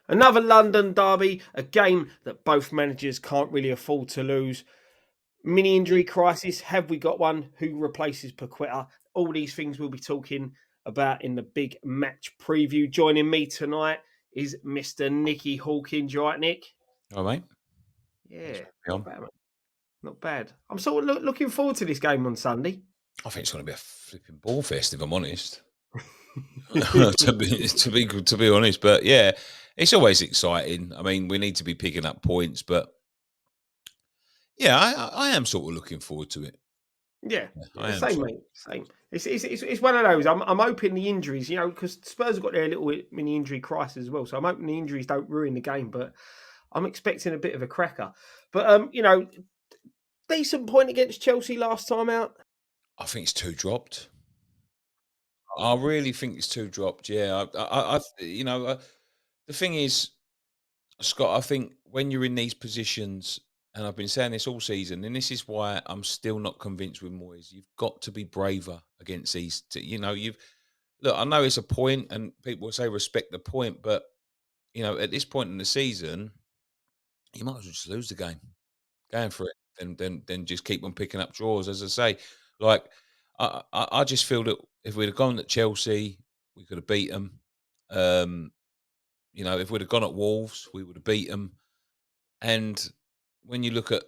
Another London derby, a game that both managers can't really afford to lose. Mini injury crisis. Have we got one? Who replaces Paqueta? All these things we'll be talking about in the big match preview. Joining me tonight is Mr. Nicky Hawkins. You right, Nick? All right. Thanks Yeah, for having not me on. bad, mate. Not bad. I'm sort of looking forward to this game on Sunday. I think it's going to be a flipping ball fest, if I'm honest. Yeah, to be honest, but yeah, it's always exciting. I mean, we need to be picking up points, but yeah, I am sort of looking forward to it. yeah, I am. same, mate. Same. It's one of those. I'm hoping the injuries, because Spurs have got their little mini injury crisis as well. So I'm hoping the injuries don't ruin the game, but I'm expecting a bit of a cracker. But decent point against Chelsea last time out. I think it's too dropped. I really think it's too dropped. Yeah, the thing is, Scott, I think when you're in these positions, and I've been saying this all season, and this is why I'm still not convinced with Moyes. You've got to be braver against these. You've look. I know it's a point, and people will say respect the point, but at this point in the season, you might as well just lose the game, going for it, then just keep on picking up draws. As I say, like I just feel that if we'd have gone at Chelsea, we could have beat them. Um, if we'd have gone at Wolves, we would have beat them. And when you look at,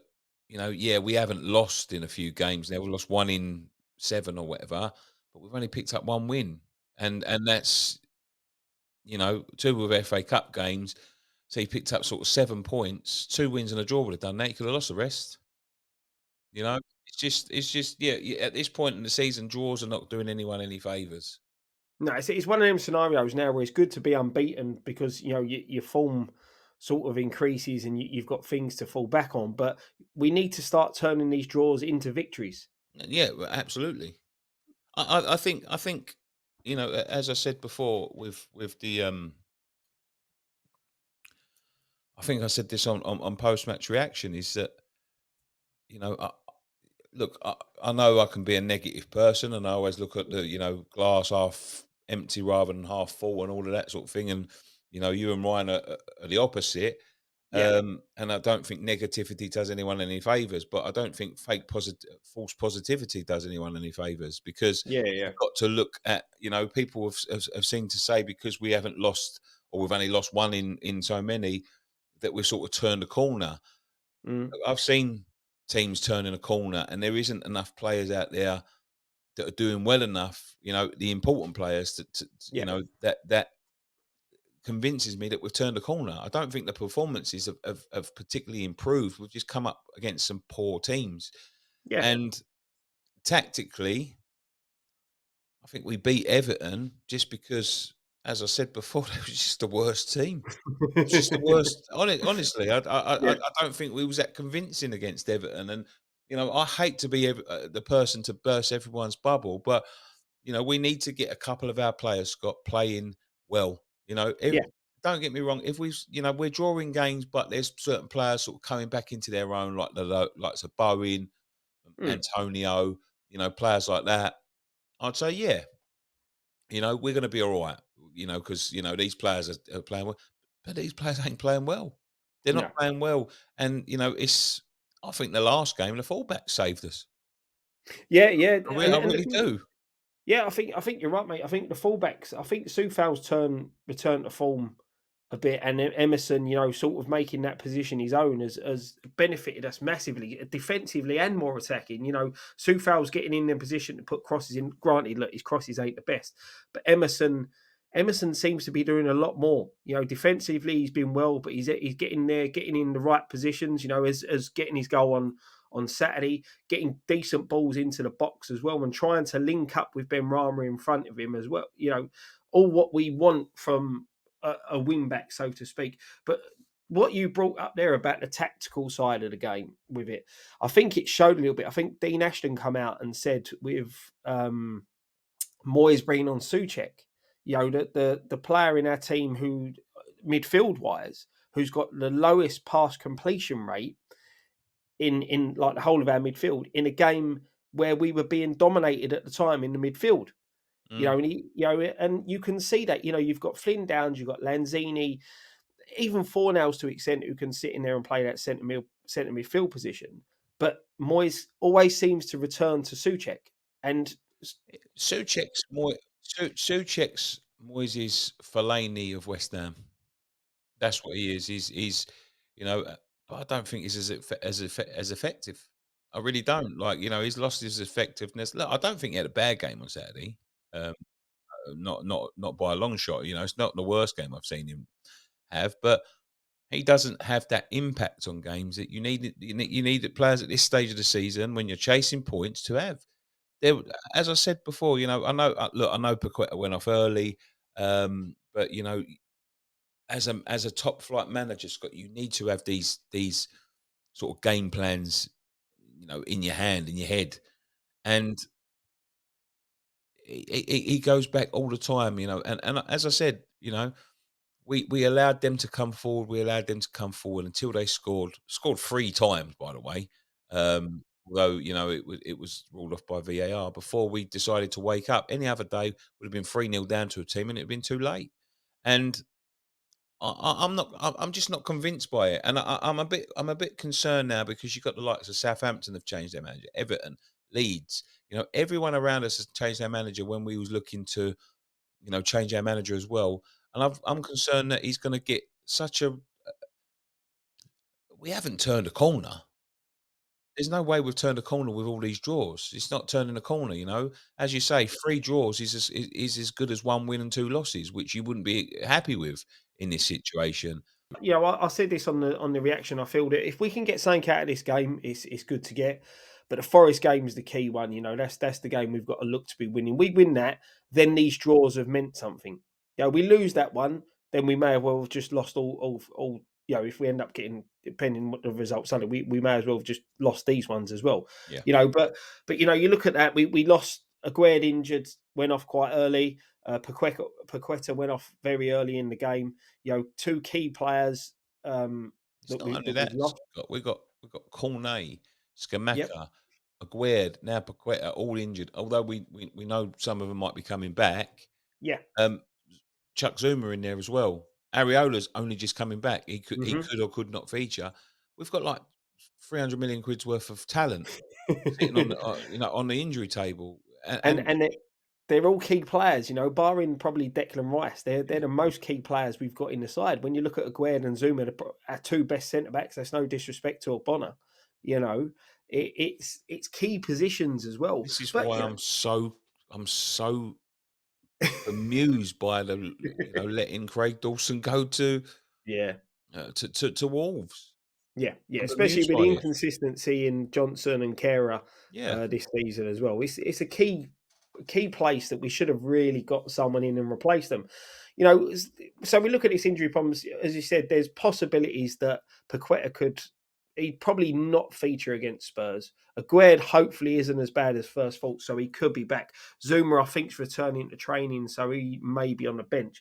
yeah, we haven't lost in a few games now. We've lost 1 in 7 or whatever, but we've only picked up 1 win, and that's two of FA Cup games. So he picked up sort of 7 points, 2 wins and a draw would have done that. He could have lost the rest. It's just yeah. At this point in the season, draws are not doing anyone any favors. No, it's one of them scenarios now where it's good to be unbeaten because your form sort of increases and you've got things to fall back on. But we need to start turning these draws into victories. Yeah, well, absolutely. I think as I said before with the I think I said this on post match reaction is that you know I, look I know I can be a negative person and I always look at the glass half empty rather than half full and all of that sort of thing, and you and Ryan are the opposite. Yeah, And I don't think negativity does anyone any favors, but I don't think false positivity does anyone any favors, because yeah, yeah, you've got to look at, people have seemed to say because we haven't lost, or we've only lost 1 in so many, that we've sort of turned a corner. mm, I've seen teams turning a corner, and there isn't enough players out there that are doing well enough. The important players yeah, that convinces me that we've turned a corner. I don't think the performances have particularly improved. We've just come up against some poor teams, yeah. and tactically, I think we beat Everton just because, as I said before, they were just the worst team. It's just the worst. Honestly, I Yeah, don't think we was that convincing against Everton. And I hate to be the person to burst everyone's bubble, but we need to get a couple of our players, Scott, playing well. yeah, Don't get me wrong. If we're drawing games, but there's certain players sort of coming back into their own, like likes of Bowen, mm, Antonio, players like that. I'd say, yeah, we're going to be all right. Because these players are playing well, but these players ain't playing well. They're not no. playing well, and it's. I think the last game, the fullback saved us. Yeah, yeah, I and the really thing, do. yeah, I think you're right, mate. I think the fullbacks, I think Soufal's return to form a bit, and then Emerson, sort of making that position his own has benefited us massively, defensively and more attacking. Soufal's getting in the position to put crosses in. Granted, look, his crosses ain't the best, but Emerson seems to be doing a lot more. Defensively he's been well, but he's getting there, getting in the right positions. As getting his goal on Saturday, getting decent balls into the box as well, and trying to link up with Ben Rama in front of him as well. All what we want from a wing back, so to speak. But what you brought up there about the tactical side of the game with it, I think it showed a little bit. I think Dean Ashton come out and said with Moyes bringing on Suchek, the player in our team who midfield wise, who's got the lowest pass completion rate in like the whole of our midfield in a game where we were being dominated at the time in the midfield. Mm. And and you can see that. You've got Flynn Downs, you've got Lanzini. even Fornals to an extent who can sit in there and play that centre midfield position. But Moyes always seems to return to Souček, and Souček's Moyes' Fellaini of West Ham. That's what he is. He's you know, but I don't think he's as effective. I really don't. Like, he's lost his effectiveness. Look, I don't think he had a bad game on Saturday. Um, not by a long shot. It's not the worst game I've seen him have, but he doesn't have that impact on games that you need. You need the players at this stage of the season when you're chasing points to have. There, as I said before, I know Paqueta went off early, but as a top flight manager, Scott, you need to have these sort of game plans, in your hand, in your head, and he goes back all the time, and as I said, we allowed them to come forward. We allowed them to come forward until they scored 3 times, by the way. Although it was ruled off by VAR before we decided to wake up. Any other day would have been 3-0 down to a team, and it'd been too late. And I'm not. I'm just not convinced by it, and I'm a bit concerned now because you've got the likes of Southampton have changed their manager, Everton, Leeds. Everyone around us has changed their manager when we was looking to, change our manager as well. And I'm concerned that he's going to get such a. We haven't turned a corner. There's no way we've turned a corner with all these draws. It's not turning a corner. As you say, 3 draws is as good as 1 win and 2 losses, which you wouldn't be happy with in this situation. I said this on the reaction. I feel that if we can get something out of this game, it's good to get. But the Forest game is the key one. That's the game we've got to look to be winning. We win that, then these draws have meant something. We lose that one, then we may have well have just lost all. If we end up getting, depending what the results are, we may as well have just lost these ones as well. Yeah. You look at that. We lost. Aguerd injured, went off quite early. Paqueta went off very early in the game. 2 key players It's that not only we've that, lost. Scott. We've got Cornet, Yep. Scamacca, Aguerd, now Paqueta, all injured. Although we know some of them might be coming back. Yeah. Um, Chuck Zuma in there as well. Areola's only just coming back. He could he Hmm. could or could not feature. We've got like 300 million quid's worth of talent sitting on on the injury table, and and and they're all key players. Barring probably Declan Rice. They're the most key players we've got in the side. When you look at Aguerd and Zuma, our 2 best centre backs. That's no disrespect to Ogbonna. It's key positions as well. this is But why I'm so amused by the letting Craig Dawson go yeah. to Wolves. Yeah, I'm especially amused with the by it. inconsistency in Johnson and Kehrer Yeah, this season as well. It's a key place that we should have really got someone in and replaced them. So we look at this injury problems. As you said, there's possibilities that Paqueta he'd probably not feature against Spurs. Aguerd hopefully isn't as bad as first thought, so he could be back. Zuma, I think, is returning to training, so he may be on the bench.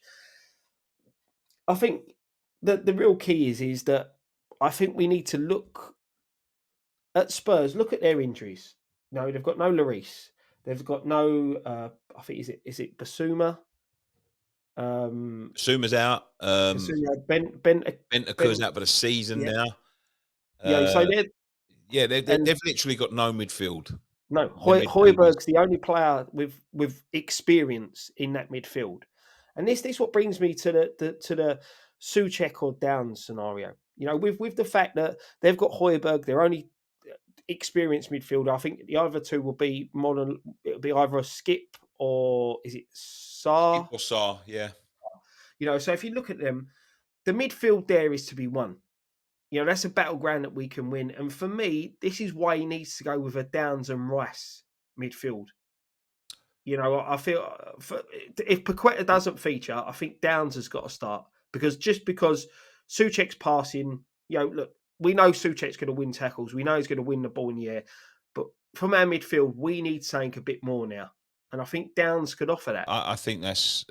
I think the real key is that I think we need to look at Spurs. Look at their injuries. No, they've got no Lloris. They've got no. I think is it Basuma? Suma's out. Basuma. Ben. Bentancur's out for the season Yeah. now. So Uh, they're yeah, they've and literally got no midfield. no, Their midfielders. Højbjerg's the only player with experience in that midfield, and this what brings me to the Souček or Downs scenario. With the fact that they've got Højbjerg, they're only experienced midfielder. I think the other two will be modern. It'll be either a Skip or is it Skip Saar? or Sarr, yeah. So if you look at them, the midfield there is to be won. That's a battleground that we can win. And for me, this is why he needs to go with a Downs and Rice midfield. I feel if Paqueta doesn't feature, I think Downs has got to start because Souček's passing. Look, we know Souček's going to win tackles. We know he's going to win the ball in the air. But from our midfield, we need something a bit more now. And I think Downs could offer that. I think that's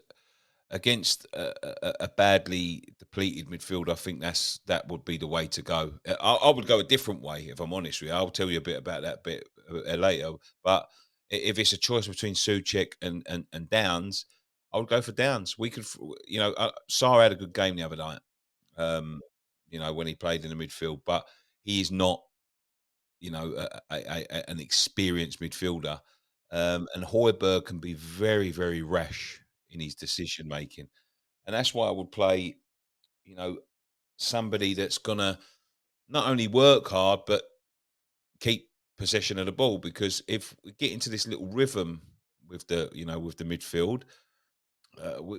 against a badly depleted midfield. I think that would be the way to go. I would go a different way, if I'm honest with you. I'll tell you a bit about that bit later. But if it's a choice between Souček and Downs, I would go for Downs. We could, Sarr had a good game the other night. Um, when he played in the midfield, but he is not, an experienced midfielder. And Højbjerg can be very, very rash in his decision making, and that's why I would play, you know, somebody that's gonna not only work hard but keep possession of the ball. Because if we get into this little rhythm with the midfield,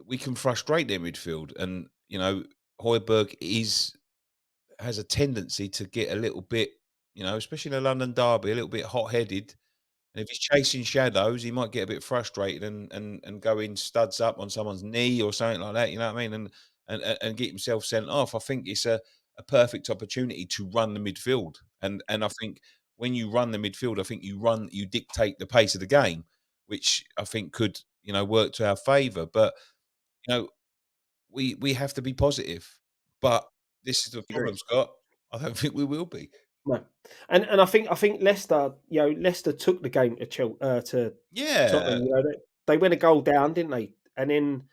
we can frustrate their midfield, and Højbjerg has a tendency to get a little bit, especially in a London derby, a little bit hot headed. And if he's chasing shadows, he might get a bit frustrated and go in studs up on someone's knee or something like that. You know what I mean? And get himself sent off. I think it's a perfect opportunity to run the midfield. And I think when you run the midfield, I think you dictate the pace of the game, which I think could work to our favour. But you know we have to be positive. But this is the Agree. problem, Scott. I don't think we will be. No, and I think Leicester, Leicester took the game to to Yeah. Tottenham. They went a goal down, didn't they? And then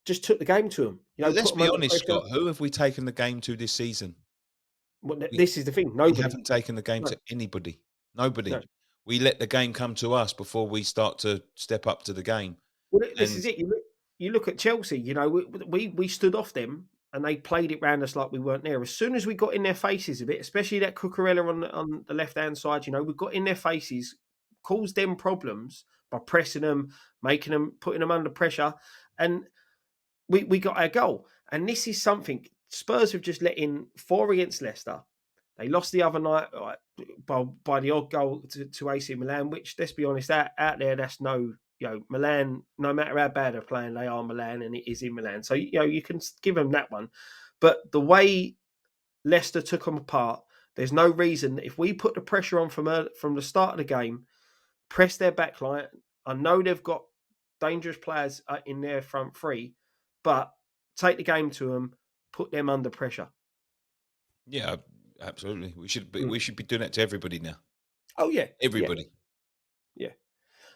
just took the game to them. But let's Put them be under honest, pressure. Scott. Who have we taken the game to this season? Well, We this is the thing. we Nobody. haven't taken the game No, to anybody. Nobody. no. We let the game come to us before we start to step up to the game. Well, this And is it. You look at Chelsea. We stood off them, and they played it round us like we weren't there. As soon as we got in their faces a bit, especially that Cucurella on the left hand side, we got in their faces, caused them problems by pressing them, making them, putting them under pressure, and we got our goal. And this is something Spurs have just let in four against Leicester. They lost the other night by the odd goal to AC Milan, which, let's be honest, out there, that's no, Milan, no matter how bad they're playing, they are Milan and it is in Milan. So, you can give them that one. But the way Leicester took them apart, there's no reason that if we put the pressure on from the start of the game, press their back line. I know they've got dangerous players in their front three, but take the game to them, put them under pressure. yeah, absolutely. Mm. We should be doing that to everybody now. Oh yeah, yeah, Everybody. yeah.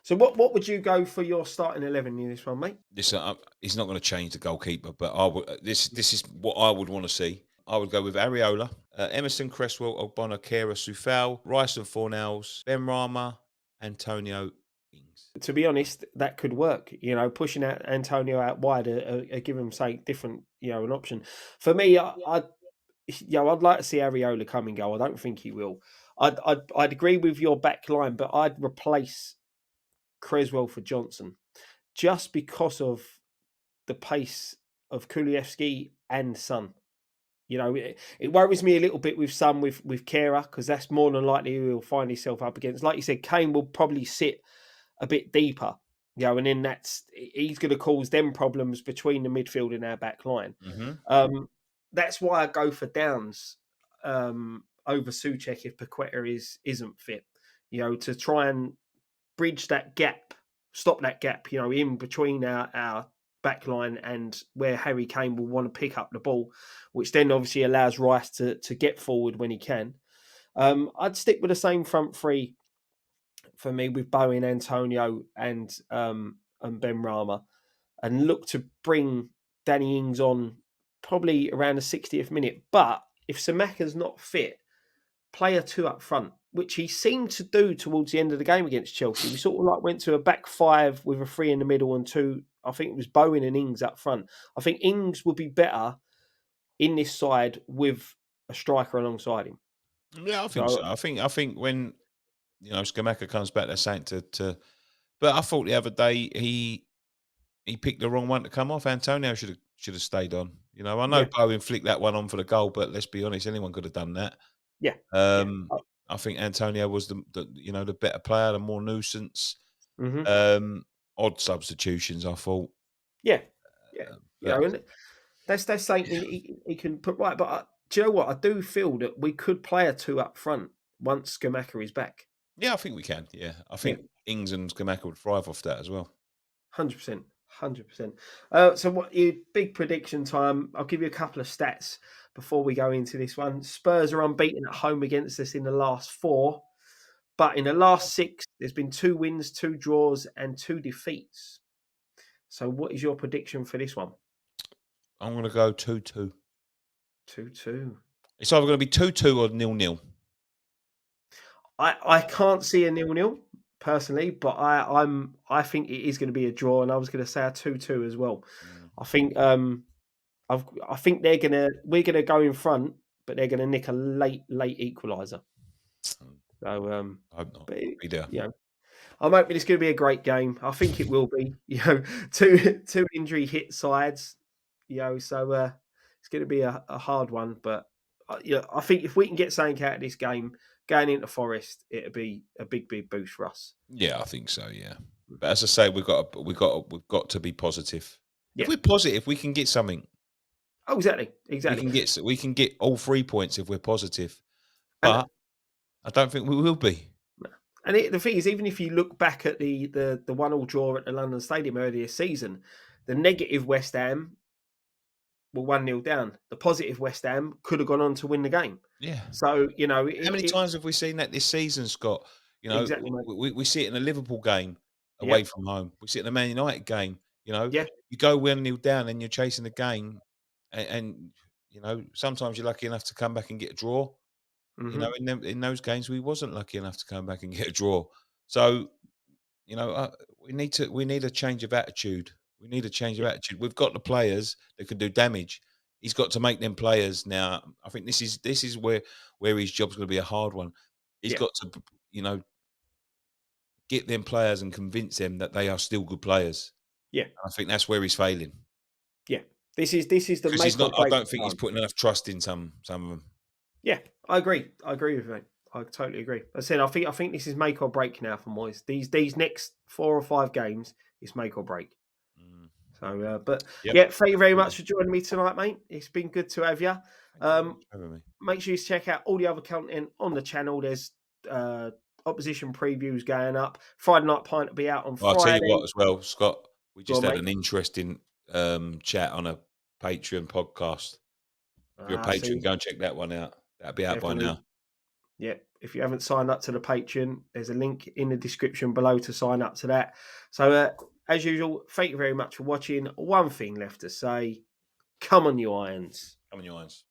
So what would you go for your starting 11 in this one, mate? This he's not going to change the goalkeeper, but I would. This is what I would want to see. I would go with Ariola, Emerson, Cresswell, Ogbonna, Kera, Sufal, Rice and Fornals, Ben Rama, Antonio Ings. To be honest, that could work. Pushing out Antonio out wide, give him say different, an option. For me, I'd like to see Ariola come and go. I don't think he will. I'd agree with your back line, but I'd replace Creswell for Johnson just because of the pace of Kulievski and Son. It worries me a little bit with Son with Kera because that's more than likely who he'll find himself up against. Like you said, Kane will probably sit a bit deeper, and then he's going to cause them problems between the midfield and our back line. Hmm. That's why I go for Downs over Suchek if Paqueta isn't fit. To try and bridge that gap, stop that gap, in between our back line and where Harry Kane will want to pick up the ball, which then obviously allows Rice to get forward when he can. I'd stick with the same front three for me with Bowen, Antonio, and Ben Rama, and look to bring Danny Ings on probably around the 60th minute. But if Samaka's not fit, play a two up front, which he seemed to do towards the end of the game against Chelsea. We sort of like went to a back five with a three in the middle and two. I think it was Bowen and Ings up front. I think Ings would be better in this side with a striker alongside him. Yeah, I think so. So I think when Skamaka comes back, that's saying to. But I thought the other day he picked the wrong one to come off. Antonio should have stayed on. I know yeah, Bowen flicked that one on for the goal, but let's be honest, anyone could have done that. yeah, yeah. Um, I think Antonio was the better player, the more nuisance. Hmm. Um, Odd substitutions, I thought. Yeah, yeah. But And that's something he can put right. But do you know what? I do feel that we could play a two up front once Skamaka is back. yeah, I think we can. Yeah, I Yeah. think Ings and Skamaka would thrive off that as well. 100%. 100%. So, what your big prediction time? I'll give you a couple of stats before we go into this one. Spurs are unbeaten at home against us in the last four, but in the last six, there's been two wins, two draws, and two defeats. So, what is your prediction for this one? I'm going to go 2-2. 2-2. It's either going to be 2-2 or 0-0. I can't see a 0-0 personally, but I think it is going to be a draw, and I was going to say a 2-2 as well. Mm, I think I think we're gonna go in front, but they're gonna nick a late equaliser. So I hope not. but I'll be there. you know, I'm hoping it's going to be a great game. I think it will be. Two injury hit sides. So it's going to be a hard one. But I think if we can get something out of this game going into Forest, it'll be a big boost for us. Yeah, I think so. Yeah, Mhm. but as I say, we've got to be positive. If Yeah. we're positive, we can get something. Oh, exactly, We exactly. can get all 3 points if we're positive. And But I don't think we will be. the thing is, even if you look back at the 1-1 draw at the London Stadium earlier this season, the negative West Ham were 1-0 down. The positive West Ham could have gone on to win the game. Yeah. So, How many it's times have we seen that this season, Scott? exactly, mate. We see it in a Liverpool game away Yep. from home. We see it in a Man United game. Yeah. You go 1-0 down and you're chasing the game, and sometimes you're lucky enough to come back and get a draw. Hmm. In those games we wasn't lucky enough to come back and get a draw. So we need a change of attitude. We need a change of Yeah. attitude. We've got the players that can do damage. He's got to make them players now. I think this is where his job's going to be a hard one. He's Yeah. got to get them players and convince them that they are still good players. Yeah. And I think that's where he's failing Yeah. This is the because he's make or not. I break don't think he's time. putting enough trust in some of them. Yeah, I agree. I agree with you. I totally agree. I said I think this is make or break now for Moyes. These next 4 or 5 games is make or break. Mm. So, but Yep, yeah, thank you very absolutely. much for joining me tonight, mate. It's been good to have you. Thank you very Um, much for having me. Make sure you check out all the other content on the channel. There's uh, opposition previews going up. Friday Night Pint will be out on Well, I'll tell you what Friday. as well, Scott. We Go just on, had mate. an interesting chat on a Patreon podcast. If you're a patron, See, go and check that one out. That'll be out by definitely. now. Yeah, if you haven't signed up to the Patreon, there's a link in the description below to sign up to that. So, as usual, thank you very much for watching. One thing left to say: come on, you irons. Come on, your irons.